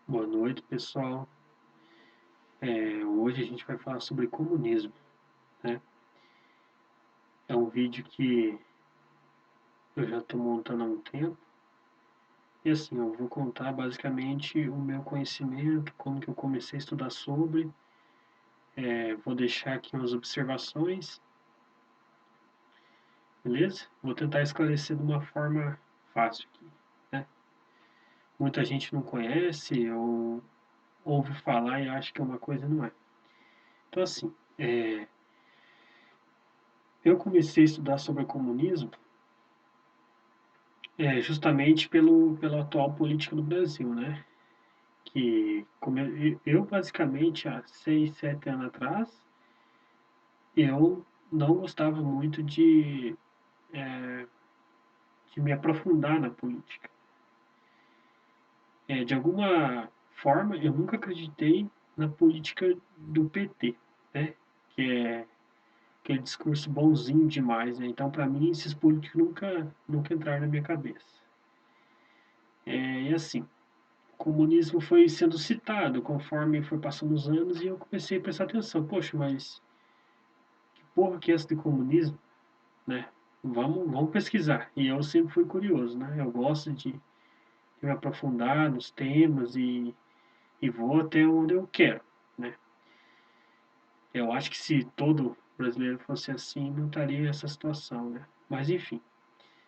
Boa noite, pessoal. Hoje a gente vai falar sobre comunismo, né? É um vídeo que eu já estou montando há um tempo. E assim, eu vou contar basicamente o meu conhecimento, como que eu comecei a estudar sobre. Vou deixar aqui umas observações, beleza? Vou tentar esclarecer de uma forma fácil aqui, né? Muita gente não conhece ou ouve falar e acha que é uma coisa e não é. Então assim, eu comecei a estudar sobre comunismo justamente pela atual política do Brasil, né? Que eu basicamente há 6, 7 anos atrás, eu não gostava muito de me aprofundar na política. De alguma forma, eu nunca acreditei na política do PT, né? Que é aquele discurso bonzinho demais, né? Então, para mim, esses políticos nunca entraram na minha cabeça. E assim, o comunismo foi sendo citado conforme foi passando os anos e eu comecei a prestar atenção. Poxa, mas que porra que é essa de comunismo, né? Vamos pesquisar. E eu sempre fui curioso, né? Eu gosto de me aprofundar nos temas e vou até onde eu quero, né? Eu acho que se todo brasileiro fosse assim, não estaria essa situação, né? Mas enfim.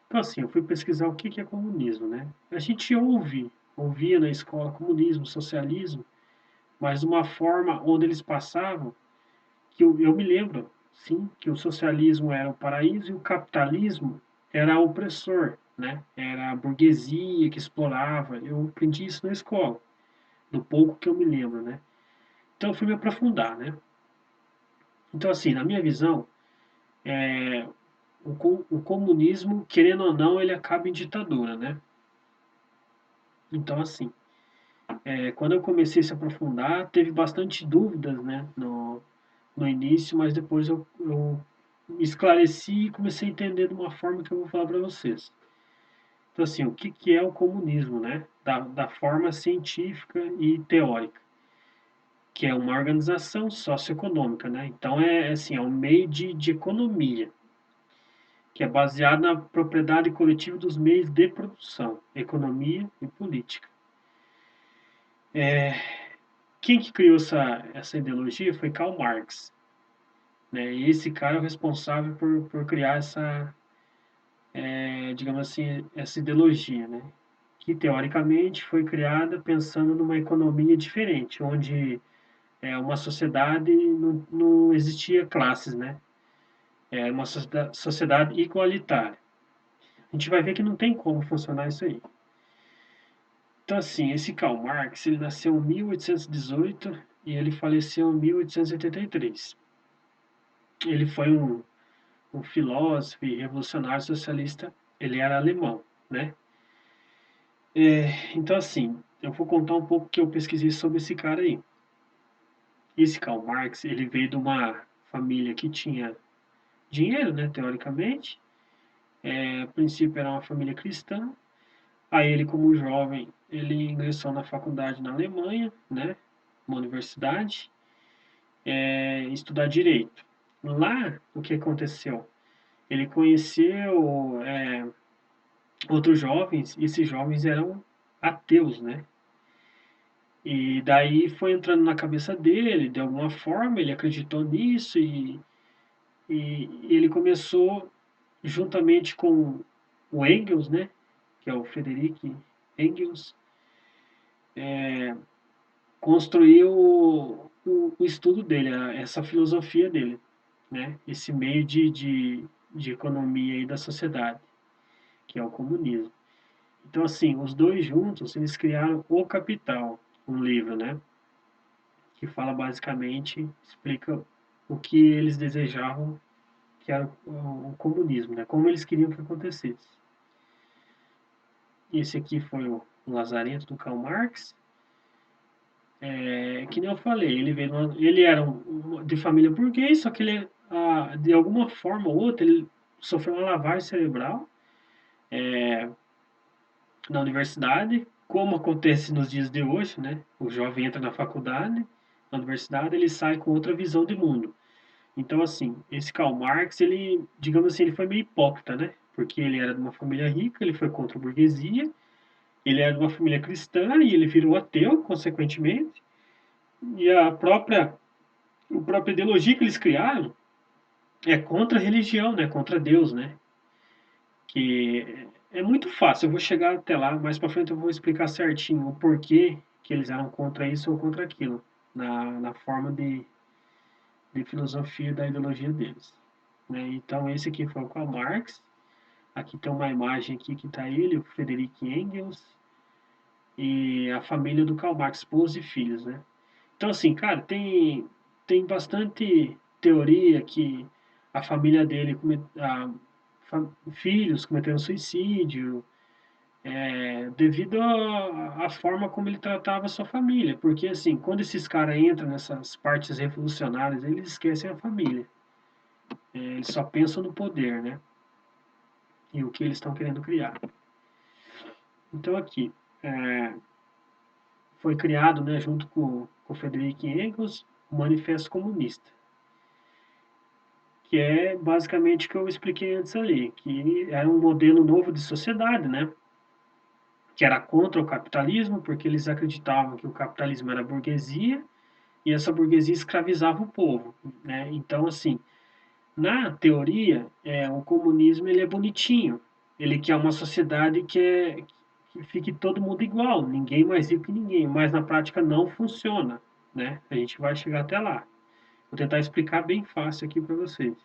Então assim, eu fui pesquisar o que é comunismo, né? A gente ouvia na escola comunismo, socialismo, mas de uma forma onde eles passavam que eu me lembro, sim, que o socialismo era o paraíso e o capitalismo era o opressor, né? Era a burguesia que explorava. Eu aprendi isso na escola, do pouco que eu me lembro, né? Então eu fui me aprofundar, né? Então assim, na minha visão, o comunismo, querendo ou não, ele acaba em ditadura, né? Então assim, quando eu comecei a se aprofundar, teve bastante dúvidas, né? No início, mas depois eu me esclareci e comecei a entender de uma forma que eu vou falar para vocês. Então, assim, o que é o comunismo, né? Da forma científica e teórica, que é uma organização socioeconômica, né? Então, assim, é um meio de economia, que é baseado na propriedade coletiva dos meios de produção, economia e política. Quem que criou essa ideologia foi Karl Marx, né? E esse cara é o responsável por criar digamos assim, essa ideologia, né? Que teoricamente foi criada pensando numa economia diferente, onde uma sociedade não existia classes, né? É uma sociedade igualitária. A gente vai ver que não tem como funcionar isso aí. Então, assim, esse Karl Marx, ele nasceu em 1818 e ele faleceu em 1883. Ele foi um filósofo e revolucionário socialista, ele era alemão, né? Então, assim, eu vou contar um pouco que eu pesquisei sobre esse cara aí. Esse Karl Marx, ele veio de uma família que tinha dinheiro, né, teoricamente. A princípio era uma família cristã. Aí ele, como jovem, ele ingressou na faculdade na Alemanha, né, uma universidade, estudar direito. Lá, o que aconteceu? Ele conheceu outros jovens, e esses jovens eram ateus, né? E daí foi entrando na cabeça dele, de alguma forma, ele acreditou nisso e ele começou, juntamente com o Engels, né, que é o Frederick Engels, construir o estudo dele, essa filosofia dele, né, esse meio de economia aí da sociedade, que é o comunismo. Então, assim, os dois juntos, eles criaram O Capital, um livro, né, que fala basicamente, explica o que eles desejavam, que era o comunismo, né, como eles queriam que acontecesse. Esse aqui foi o Lazarento do Karl Marx. Que nem eu falei, ele era de família burguês, só que ele, de alguma forma ou outra, ele sofreu uma lavagem cerebral na universidade, como acontece nos dias de hoje, né? O jovem entra na faculdade, na universidade, ele sai com outra visão de mundo. Então, assim, esse Karl Marx, ele, digamos assim, ele foi meio hipócrita, né? Porque ele era de uma família rica, ele foi contra a burguesia, ele era de uma família cristã e ele virou ateu, consequentemente. E a própria ideologia que eles criaram é contra a religião, né? Contra Deus, né? Que é muito fácil. Eu vou chegar até lá, mais para frente eu vou explicar certinho o porquê que eles eram contra isso ou contra aquilo, na forma de filosofia da ideologia deles. Né? Então, esse aqui foi o Karl Marx. Aqui tem uma imagem aqui que está ele, o Friedrich Engels e a família do Karl Marx, esposa e filhos, né? Então, assim, cara, tem bastante teoria que a família dele, filhos cometeram suicídio, devido à forma como ele tratava a sua família. Porque, assim, quando esses caras entram nessas partes revolucionárias, eles esquecem a família. Eles só pensam no poder, né? E o que eles estão querendo criar. Então, aqui, é, foi criado, né, junto com Frederick Engels, o Manifesto Comunista, que é basicamente o que eu expliquei antes ali, que era um modelo novo de sociedade, né, que era contra o capitalismo, porque eles acreditavam que o capitalismo era burguesia e essa burguesia escravizava o povo, né? Então, assim, na teoria, o comunismo ele é bonitinho, ele quer uma sociedade que fique todo mundo igual, ninguém mais rico que ninguém, mas na prática não funciona, né? A gente vai chegar até lá. Vou tentar explicar bem fácil aqui para vocês.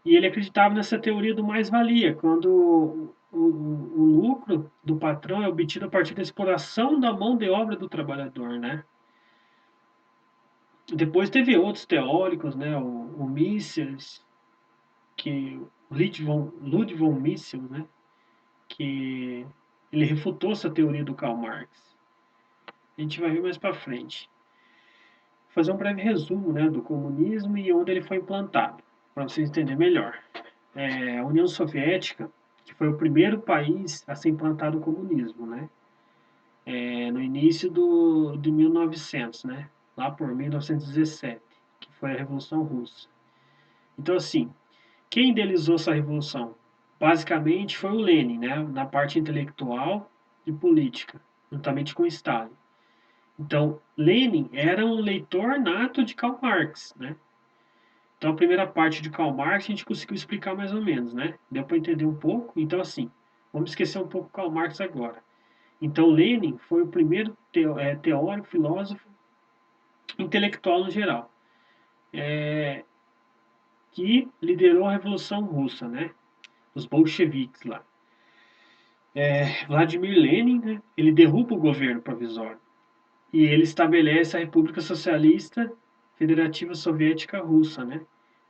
E ele acreditava nessa teoria do mais-valia, quando o lucro do patrão é obtido a partir da exploração da mão de obra do trabalhador, né? Depois teve outros teóricos, né? O Mises, que Ludwig von Mises, né? Que ele refutou essa teoria do Karl Marx. A gente vai ver mais para frente. Vou fazer um breve resumo, né, do comunismo e onde ele foi implantado, para vocês entenderem melhor. A União Soviética, que foi o primeiro país a ser implantado o comunismo, né? No início de 1900, né? Lá por 1917, que foi a Revolução Russa. Então, assim, quem idealizou essa revolução? Basicamente foi o Lenin, né? Na parte intelectual e política, juntamente com Stalin. Então, Lenin era um leitor nato de Karl Marx, né? Então, a primeira parte de Karl Marx a gente conseguiu explicar mais ou menos, né? Deu para entender um pouco. Então, assim, vamos esquecer um pouco Karl Marx agora. Então, Lenin foi o primeiro teórico, filósofo, intelectual no geral, que liderou a Revolução Russa, né? Os bolcheviques lá. Vladimir Lenin, né? Ele derruba o governo provisório e ele estabelece a República Socialista Federativa Soviética Russa, né?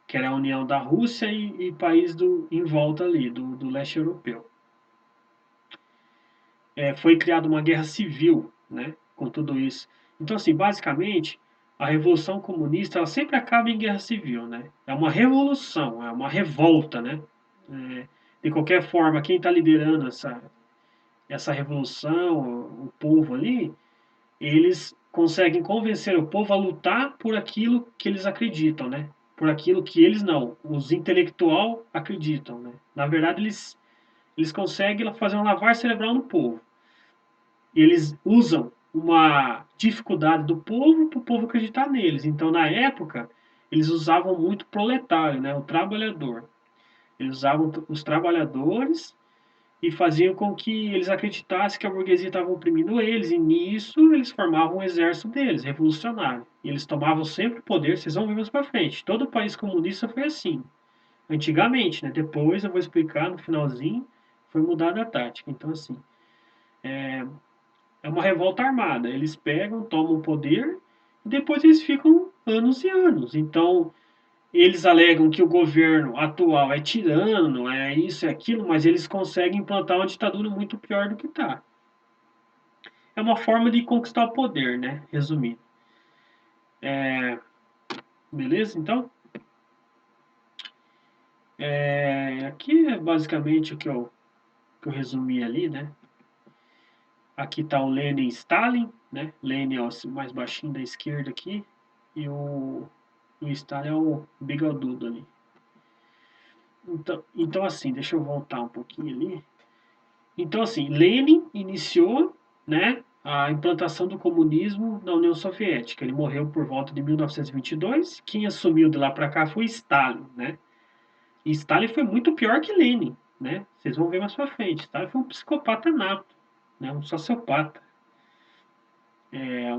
Que era a união da Rússia e país em volta ali, do leste europeu. Foi criada uma guerra civil, né, com tudo isso. Então, assim, basicamente, a Revolução Comunista ela sempre acaba em guerra civil, né? É uma revolução, é uma revolta, né? De qualquer forma, quem está liderando essa revolução, o povo ali, eles conseguem convencer o povo a lutar por aquilo que eles acreditam, né? Por aquilo que eles não, os intelectual acreditam, né? Na verdade, eles conseguem fazer um lavar cerebral no povo. E eles usam uma dificuldade do povo para o povo acreditar neles. Então, na época, eles usavam muito o proletário, né? O trabalhador. Eles usavam os trabalhadores e faziam com que eles acreditassem que a burguesia estava oprimindo eles, e nisso eles formavam um exército deles, revolucionário. E eles tomavam sempre o poder, vocês vão ver mais para frente. Todo país comunista foi assim, antigamente, né? Depois eu vou explicar no finalzinho, foi mudada a tática. Então, assim, é uma revolta armada. Eles pegam, tomam o poder e depois eles ficam anos e anos. Então, eles alegam que o governo atual é tirano, é isso, é aquilo, mas eles conseguem implantar uma ditadura muito pior do que está. É uma forma de conquistar o poder, né? Resumindo. Beleza? Então, aqui é basicamente o que eu resumi ali, né? Aqui está o Lenin e Stalin, né? Lenin é o mais baixinho da esquerda aqui e o Stalin é o bigodudo ali. Então, assim, deixa eu voltar um pouquinho ali. Então, assim, Lenin iniciou, né, a implantação do comunismo na União Soviética. Ele morreu por volta de 1922. Quem assumiu de lá para cá foi Stalin, né? E Stalin foi muito pior que Lenin, né? Vocês vão ver mais pra frente. Stalin foi um psicopata nato, né? Um sociopata,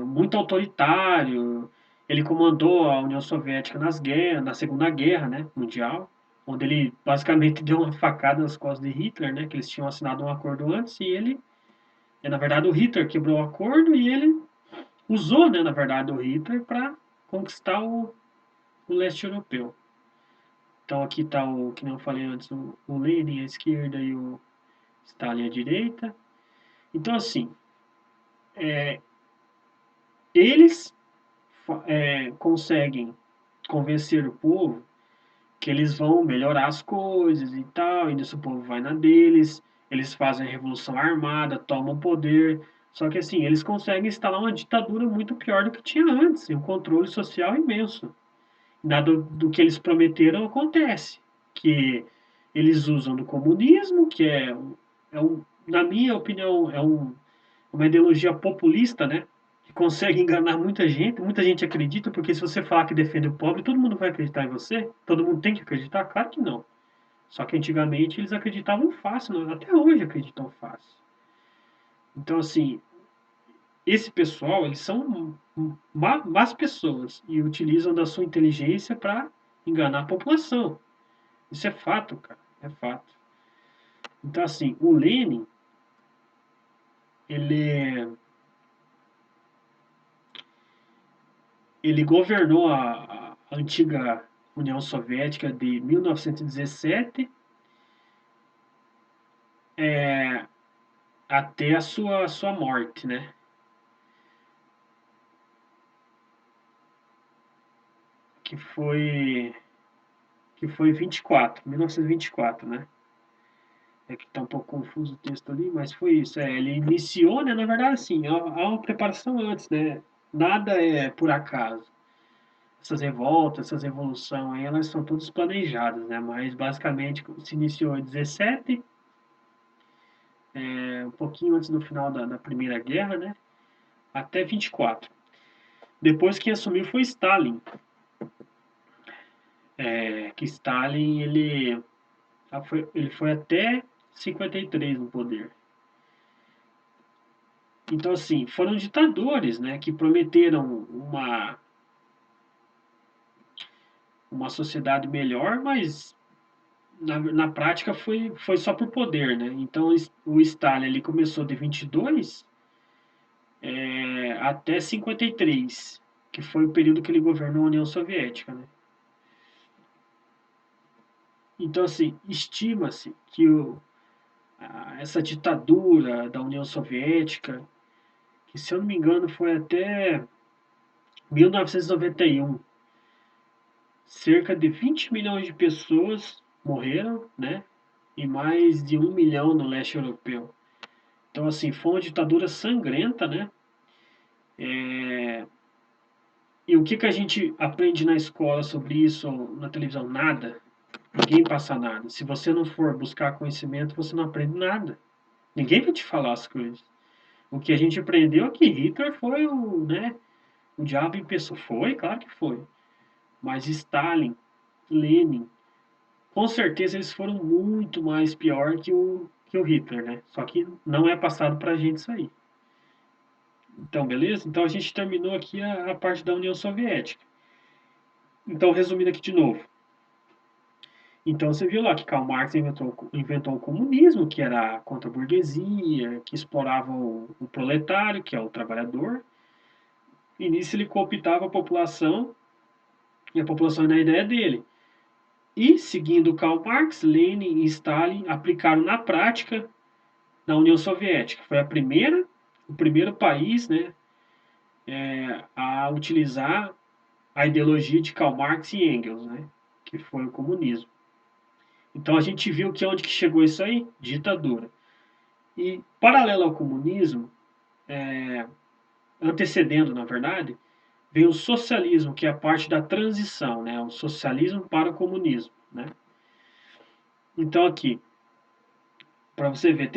muito autoritário. Ele comandou a União Soviética na Segunda Guerra, né, Mundial, onde ele basicamente deu uma facada nas costas de Hitler, né? Que eles tinham assinado um acordo antes e na verdade, o Hitler quebrou o acordo e ele usou, né, na verdade, o Hitler para conquistar o leste europeu. Então aqui está o que eu falei antes, o Lenin à esquerda e o Stalin à direita. Então assim, eles conseguem convencer o povo que eles vão melhorar as coisas e tal, e nisso o povo vai na deles, eles fazem a revolução armada, tomam o poder, só que assim, eles conseguem instalar uma ditadura muito pior do que tinha antes, e um controle social imenso. Nada do que eles prometeram acontece, que eles usam do comunismo, que na minha opinião, uma ideologia populista, né? Que consegue enganar muita gente acredita, porque se você falar que defende o pobre, todo mundo vai acreditar em você? Todo mundo tem que acreditar? Claro que não. Só que antigamente eles acreditavam fácil, até hoje acreditam fácil. Então, assim, esse pessoal, eles são más pessoas e utilizam da sua inteligência para enganar a população. Isso é fato, cara, é fato. Então, assim, o Lenin, ele, ele governou a antiga União Soviética de 1917 é, até a sua morte, né? Que foi, que foi 1924, né? É que está um pouco confuso o texto ali, mas foi isso. Ele iniciou, né? Na verdade, assim, há uma preparação antes, né? Nada é por acaso. Essas revoltas, essas revoluções aí, elas são todas planejadas, né? Mas basicamente se iniciou em 17, um pouquinho antes do final da Primeira Guerra, né? Até 24. Depois quem assumiu foi Stalin. Que Stalin ele foi até 53 no poder. Então, assim, foram ditadores, né, que prometeram uma sociedade melhor, mas na prática foi só por poder, né? Então, o Stalin ele começou de 22 até 53, que foi o período que ele governou a União Soviética, né? Então, assim, estima-se que essa ditadura da União Soviética, que se eu não me engano foi até 1991, cerca de 20 milhões de pessoas morreram, né? E mais de 1 milhão no leste europeu. Então, assim, foi uma ditadura sangrenta, né? E o que, que a gente aprende na escola sobre isso, ou na televisão? Nada. Ninguém passa nada. Se você não for buscar conhecimento, você não aprende nada. Ninguém vai te falar as coisas. O que a gente aprendeu é que Hitler foi o diabo em pessoa. Foi, claro que foi. Mas Stalin, Lenin, com certeza eles foram muito mais pior que o Hitler, né? Só que não é passado pra gente isso aí. Então, beleza? Então a gente terminou aqui a parte da União Soviética. Então, resumindo aqui de novo. Então você viu lá que Karl Marx inventou o comunismo, que era contra a burguesia, que explorava o proletário, que é o trabalhador. E nisso ele cooptava a população, e a população na ideia dele. E, seguindo Karl Marx, Lenin e Stalin aplicaram na prática na União Soviética. Foi o primeiro país, né, a utilizar a ideologia de Karl Marx e Engels, né, que foi o comunismo. Então a gente viu que onde que chegou isso aí? Ditadura. E paralelo ao comunismo, antecedendo, na verdade, vem o socialismo, que é a parte da transição, né? O socialismo para o comunismo, né? Então aqui, para você ver,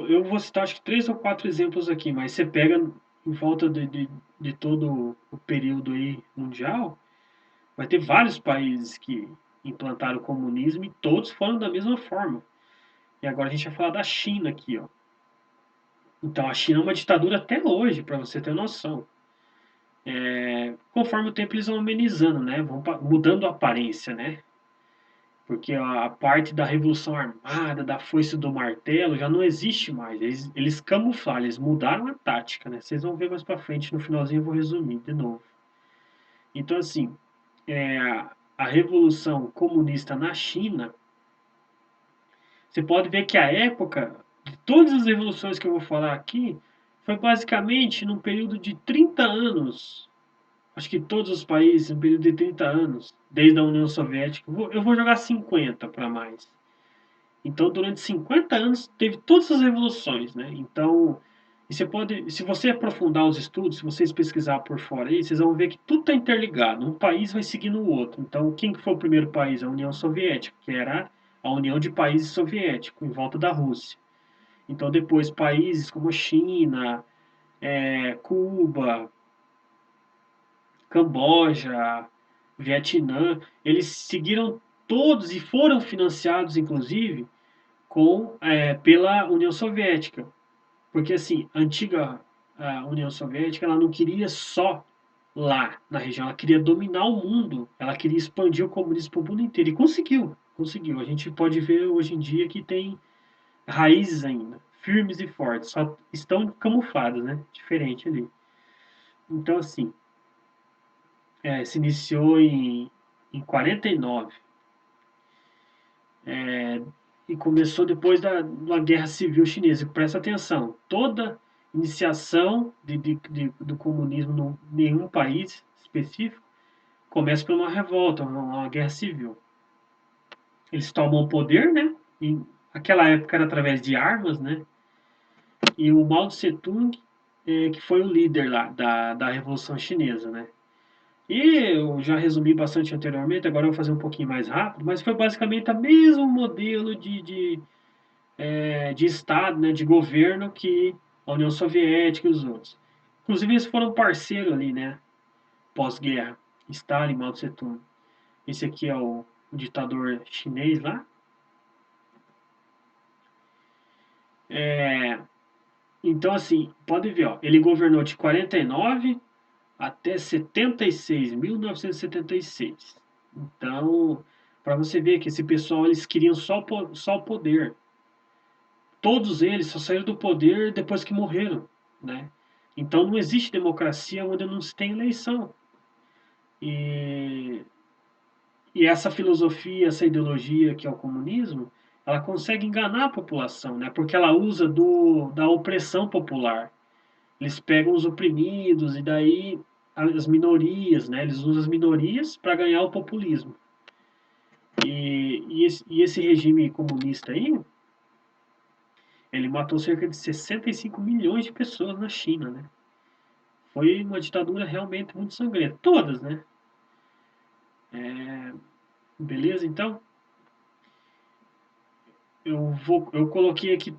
eu vou citar acho que 3 ou 4 exemplos aqui, mas você pega em volta de todo o período aí mundial, vai ter vários países que implantaram o comunismo e todos foram da mesma forma. E agora a gente vai falar da China aqui, ó. Então a China é uma ditadura até hoje, para você ter noção. Conforme o tempo eles vão amenizando, né? Vão mudando a aparência, né? Porque a parte da Revolução Armada, da foice do martelo, já não existe mais. Eles camuflaram, eles mudaram a tática, né? Vocês vão ver mais pra frente, no finalzinho eu vou resumir de novo. Então, assim, é, a Revolução Comunista na China, você pode ver que a época de todas as revoluções que eu vou falar aqui foi basicamente num período de 30 anos. Acho que todos os países, num período de 30 anos, desde a União Soviética, eu vou jogar 50 para mais. Então, durante 50 anos, teve todas as revoluções, né? Então, e você pode, se você aprofundar os estudos, se vocês pesquisar por fora aí, vocês vão ver que tudo está interligado. Um país vai seguindo o outro. Então, quem que foi o primeiro país? A União Soviética, que era a união de países soviéticos em volta da Rússia. Então, depois, países como a China, Cuba, Camboja, Vietnã, eles seguiram todos e foram financiados, inclusive, pela União Soviética. Porque assim, a União Soviética ela não queria só lá na região, ela queria dominar o mundo, ela queria expandir o comunismo para o mundo inteiro. E conseguiu, conseguiu. A gente pode ver hoje em dia que tem raízes ainda, firmes e fortes, só estão camufladas, né? Diferente ali. Então, assim, se iniciou em 49 e começou depois da Guerra Civil Chinesa. Presta atenção, toda iniciação do comunismo em nenhum país específico começa por uma revolta, uma guerra civil. Eles tomam o poder, né? E aquela época era através de armas, né? E o Mao Tse Tung, que foi o líder lá da Revolução Chinesa, né? E eu já resumi bastante anteriormente, agora eu vou fazer um pouquinho mais rápido, mas foi basicamente o mesmo modelo de Estado, né, de governo que a União Soviética e os outros. Inclusive, eles foram parceiros ali, né, pós-guerra. Stalin, Mao Tse Tung. Esse aqui é o ditador chinês lá. Então, assim, pode ver, ó, ele governou de 49 até 76, 1976. Então, para você ver que esse pessoal, eles queriam só o poder. Todos eles só saíram do poder depois que morreram, né? Então não existe democracia onde não se tem eleição. E, e essa filosofia, essa ideologia que é o comunismo, ela consegue enganar a população, né? Porque ela usa da opressão popular. Eles pegam os oprimidos e daí as minorias, né? Eles usam as minorias para ganhar o populismo. E esse regime comunista aí, ele matou cerca de 65 milhões de pessoas na China, né? Foi uma ditadura realmente muito sangrenta. Todas, né? Beleza? Então, eu coloquei aqui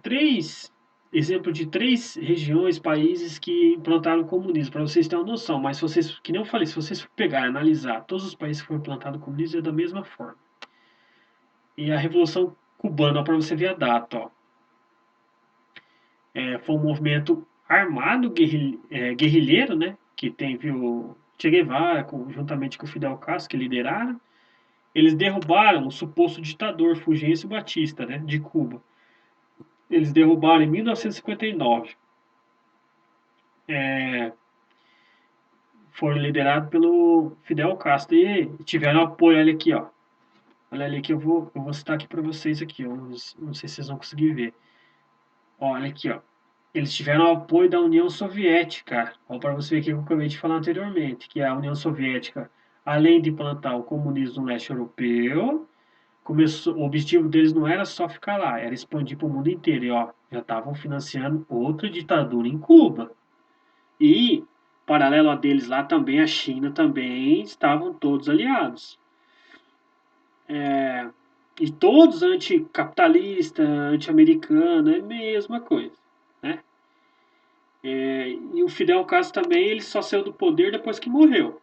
exemplos de 3 regiões, países que implantaram o comunismo, para vocês terem uma noção. Mas se vocês, que nem eu falei, se vocês pegarem e analisar todos os países que foram implantados o comunismo, é da mesma forma. E a Revolução Cubana, para você ver a data, ó, foi um movimento armado, guerrilheiro, né? Que viu, Che Guevara, juntamente com o Fidel Castro, que lideraram. Eles derrubaram o suposto ditador Fulgêncio Batista, né, de Cuba. Eles derrubaram em 1959. É, foram liderados pelo Fidel Castro e tiveram apoio, olha aqui, ó. Olha ali que eu vou citar aqui para vocês aqui, ó. Não sei se vocês vão conseguir ver. Olha aqui, ó. Eles tiveram apoio da União Soviética. Ó, para você ver o que eu acabei de falar anteriormente, que a União Soviética, além de implantar o comunismo no leste europeu, começou, o objetivo deles não era só ficar lá, era expandir para o mundo inteiro. E ó, já estavam financiando outra ditadura em Cuba. E, paralelo a deles lá também, a China também estavam todos aliados. E todos anticapitalista, anti-americano, é a mesma coisa. Né? E o Fidel Castro também, ele só saiu do poder depois que morreu.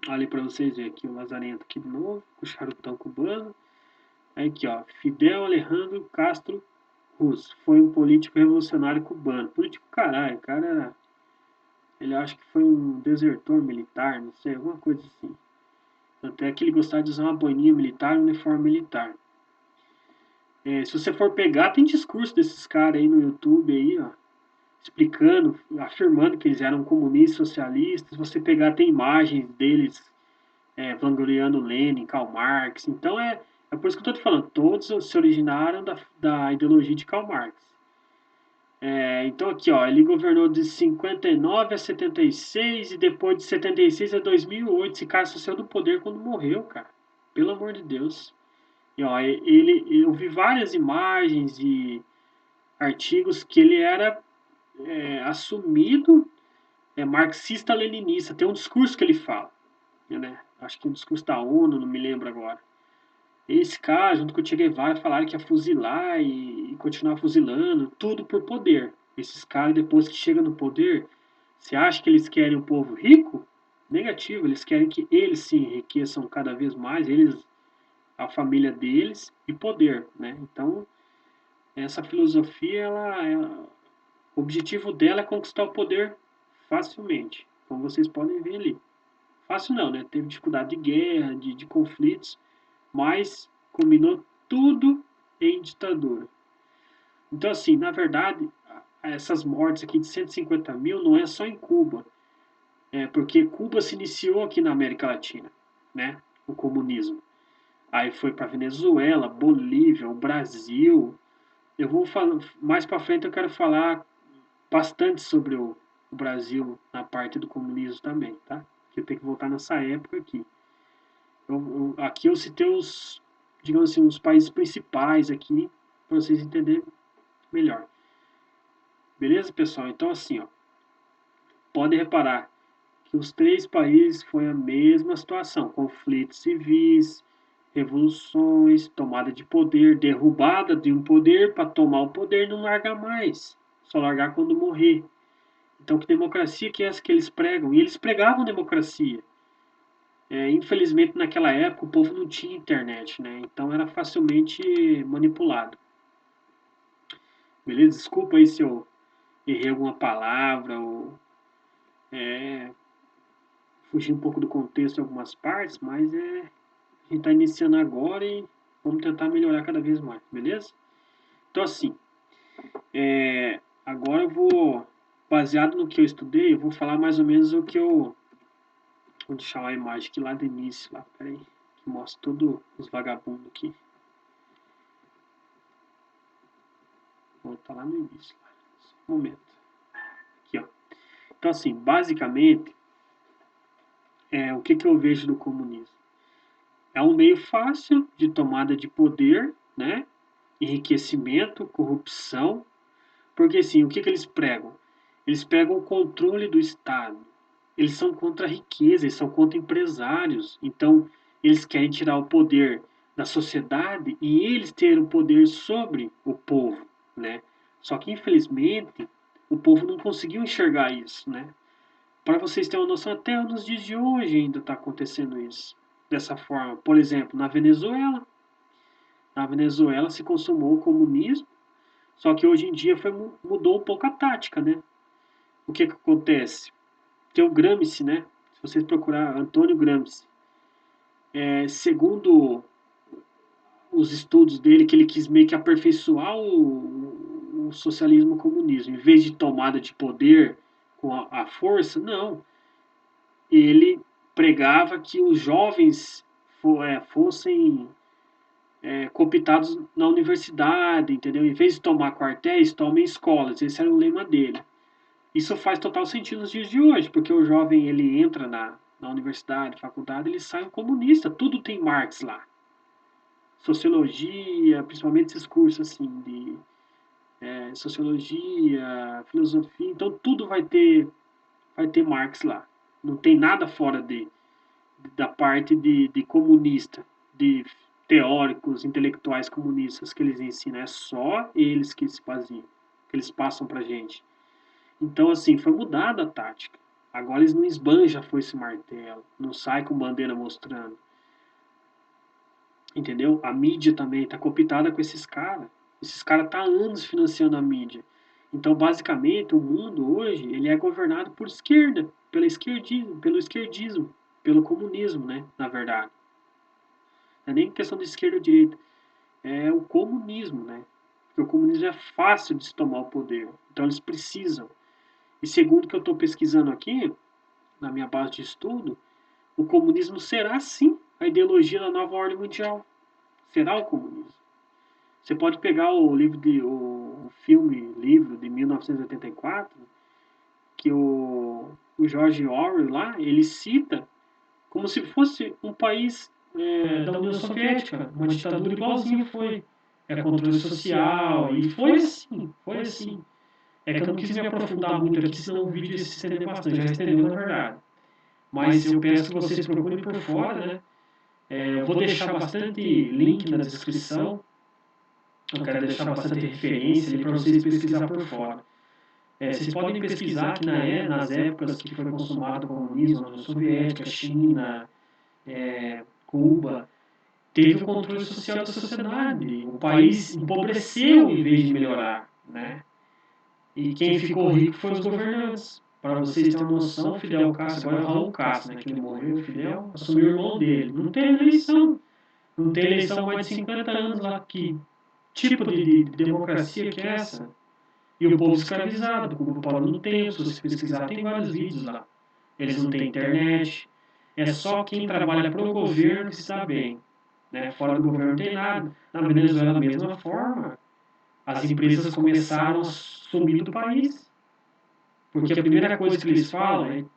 Ali para vocês verem aqui o Lazarento aqui de novo, com o charutão cubano. Aí aqui, ó, Fidel Alejandro Castro Ruz foi um político revolucionário cubano. Político caralho, o cara, ele acha que foi um desertor militar, não sei, alguma coisa assim. Até que ele gostava de usar uma boininha militar, um uniforme militar. Se você for pegar, tem discurso desses caras aí no YouTube aí, ó, explicando, afirmando que eles eram comunistas, socialistas. Se você pegar, tem imagens deles vangloriando Lenin, Karl Marx. Então é por isso que eu estou te falando, todos se originaram da ideologia de Karl Marx. Então aqui, ó, ele governou de 59 a 76 e depois de 76 a 2008. Esse cara só saiu do poder quando morreu, cara. Pelo amor de Deus. E ó, eu vi várias imagens e artigos que ele era assumido marxista-leninista. Tem um discurso que ele fala, né? Acho que é um discurso da ONU, não me lembro agora. Esse cara, junto com o Che Guevara, falaram que ia fuzilar e continuar fuzilando, tudo por poder. Esses caras, depois que chegam no poder, você acha que eles querem o povo rico? Negativo, eles querem que eles se enriqueçam cada vez mais, eles, a família deles e poder, né? Então, essa filosofia, o objetivo dela é conquistar o poder facilmente, como vocês podem ver ali. Fácil não, né? Teve dificuldade de guerra, de conflitos, mas combinou tudo em ditadura. Então, assim, na verdade, essas mortes aqui de 150 mil não é só em Cuba, porque Cuba se iniciou aqui na América Latina, né? O comunismo. Aí foi para Venezuela, Bolívia, o Brasil. Eu vou falar mais para frente, eu quero falar bastante sobre o Brasil na parte do comunismo também, tá? Que eu tenho que voltar nessa época aqui. Aqui eu citei os, digamos assim, os países principais aqui, para vocês entenderem melhor. Beleza, pessoal? Então, assim, ó, podem reparar que os três países foi a mesma situação: conflitos civis, revoluções, tomada de poder, derrubada de um poder para tomar o poder e não largar mais, só largar quando morrer. Então, que democracia que é essa que eles pregam? E eles pregavam democracia. Infelizmente, naquela época, o povo não tinha internet, né? Então, era facilmente manipulado. Beleza? Desculpa aí se eu errei alguma palavra ou fugi um pouco do contexto em algumas partes, mas a gente está iniciando agora e vamos tentar melhorar cada vez mais, beleza? Então, assim, agora eu vou, baseado no que eu estudei, eu vou falar mais ou menos o que eu. Vou deixar uma imagem aqui lá do início, lá, peraí, que mostra todos os vagabundos aqui. Vou estar lá no início, lá. Só um momento. Aqui, ó. Então, assim, basicamente, o que eu vejo do comunismo? É um meio fácil de tomada de poder, né? Enriquecimento, corrupção. Porque, assim, o que eles pregam? Eles pregam o controle do Estado. Eles são contra a riqueza, eles são contra empresários. Então, eles querem tirar o poder da sociedade e eles terem o poder sobre o povo, né? Só que, infelizmente, o povo não conseguiu enxergar isso, né? Para vocês terem uma noção, até nos dias de hoje ainda está acontecendo isso. Dessa forma, por exemplo, na Venezuela se consumou o comunismo, só que hoje em dia mudou um pouco a tática, né? O que acontece? Tem o Gramsci, né? Se vocês procurar Antônio Gramsci, segundo os estudos dele, que ele quis meio que aperfeiçoar o socialismo e o comunismo, em vez de tomada de poder com a força, não. Ele pregava que os jovens fossem cooptados na universidade, entendeu? Em vez de tomar quartéis, tomem escolas. Esse era o lema dele. Isso faz total sentido nos dias de hoje, porque o jovem ele entra na universidade, faculdade, eles saem comunistas. Tudo tem Marx lá. Sociologia, principalmente esses cursos assim de sociologia, filosofia. Então tudo vai ter Marx lá. Não tem nada fora da parte de comunista, de teóricos, intelectuais comunistas que eles ensinam. É só eles que se baseam, que eles passam pra gente. Então, assim, foi mudada a tática. Agora eles não esbanjam a foice e martelo, não sai com bandeira mostrando. Entendeu? A mídia também está cooptada com esses caras. Esses caras estão há anos financiando a mídia. Então, basicamente, o mundo hoje ele é governado por esquerda, pelo esquerdismo, pelo comunismo, né? Na verdade. Não é nem questão de esquerda ou direita. É o comunismo, né? Porque o comunismo é fácil de se tomar o poder. Então, eles precisam. E segundo o que eu estou pesquisando aqui, na minha base de estudo, o comunismo será sim a ideologia da nova ordem mundial. Será o comunismo. Você pode pegar o filme, livro de 1984, que o George Orwell lá, ele cita como se fosse um país da União Soviética, uma ditadura igualzinho foi. É controle social, e foi assim, foi assim. É que eu não quis me aprofundar muito aqui, senão o vídeo ia se estender bastante, já estendeu na verdade. Mas eu peço que vocês procurem por fora, né? Eu vou deixar bastante link na descrição. Eu quero deixar bastante referência ali para vocês pesquisar por fora. Vocês podem pesquisar que nas épocas que foi consumado o comunismo, a União Soviética, China, Cuba, teve o controle social da sociedade. O país empobreceu em vez de melhorar, né? E quem ficou rico foi os governantes. Para vocês terem uma noção, Fidel Castro, agora é o Raul Castro, né, que ele morreu, o Fidel, assumiu o irmão dele. Não teve eleição. Não tem eleição há mais de 50 anos lá. Que tipo de democracia que é essa? E o povo escravizado, Cuba parou no tempo, se você pesquisar, tem vários vídeos lá. Eles não têm internet. É só quem trabalha para o governo que se dá bem. Né? Fora do governo não tem nada. Na Venezuela, da mesma forma, as empresas começaram a sumir do país. Porque a primeira coisa que eles fazem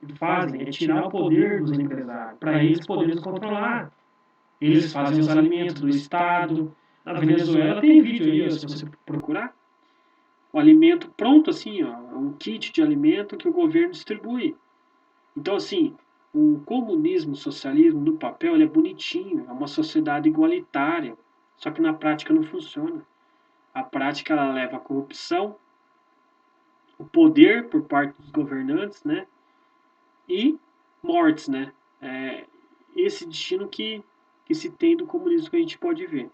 é tirar o poder dos empresários, para eles poderem nos controlar. Eles fazem os alimentos do Estado. Na Venezuela tem vídeo aí, se você procurar. O alimento pronto, assim, ó, um kit de alimento que o governo distribui. Então, assim, o comunismo, o socialismo, no papel, ele é bonitinho, é uma sociedade igualitária, só que na prática não funciona. A prática, ela leva a corrupção, o poder por parte dos governantes, né, e mortes, né. É esse destino que se tem do comunismo que a gente pode ver.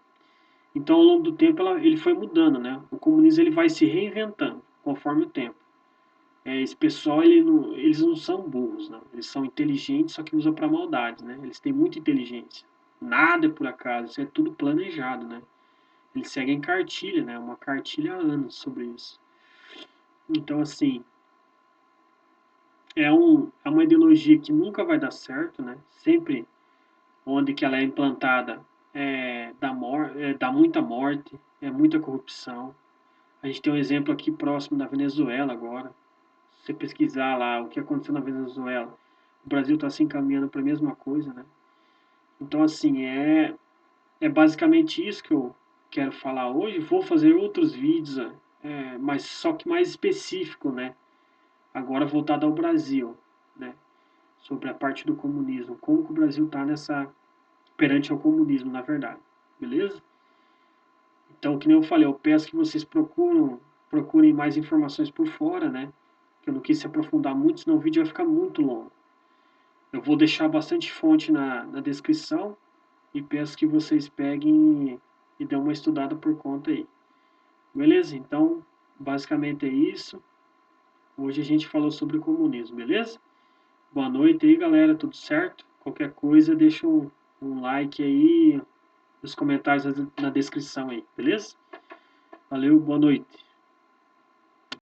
Então, ao longo do tempo, ele foi mudando, né. O comunismo ele vai se reinventando conforme o tempo. Esse pessoal, eles não são burros, não. Eles são inteligentes, só que usam para maldade, né? Eles têm muita inteligência. Nada é por acaso, isso é tudo planejado, né? Eles seguem cartilha, né? Uma cartilha há anos sobre isso. Então, assim, é uma ideologia que nunca vai dar certo, né? Sempre onde que ela é implantada dá muita morte, é muita corrupção. A gente tem um exemplo aqui próximo da Venezuela agora. Se você pesquisar lá o que aconteceu na Venezuela, o Brasil está se encaminhando para a mesma coisa, né? Então, assim, é basicamente isso que eu quero falar hoje. Vou fazer outros vídeos, mas só que mais específico, né? Agora voltado ao Brasil, né? Sobre a parte do comunismo. Como que o Brasil está perante ao comunismo, na verdade. Beleza? Então, que nem eu falei, eu peço que vocês procurem mais informações por fora, né? Que eu não quis se aprofundar muito, senão o vídeo vai ficar muito longo. Eu vou deixar bastante fonte na descrição e peço que vocês peguem e dêem uma estudada por conta aí. Beleza? Então, basicamente é isso. Hoje a gente falou sobre o comunismo, beleza? Boa noite aí, galera. Tudo certo? Qualquer coisa, deixa um like aí, nos comentários na descrição aí, beleza? Valeu, boa noite.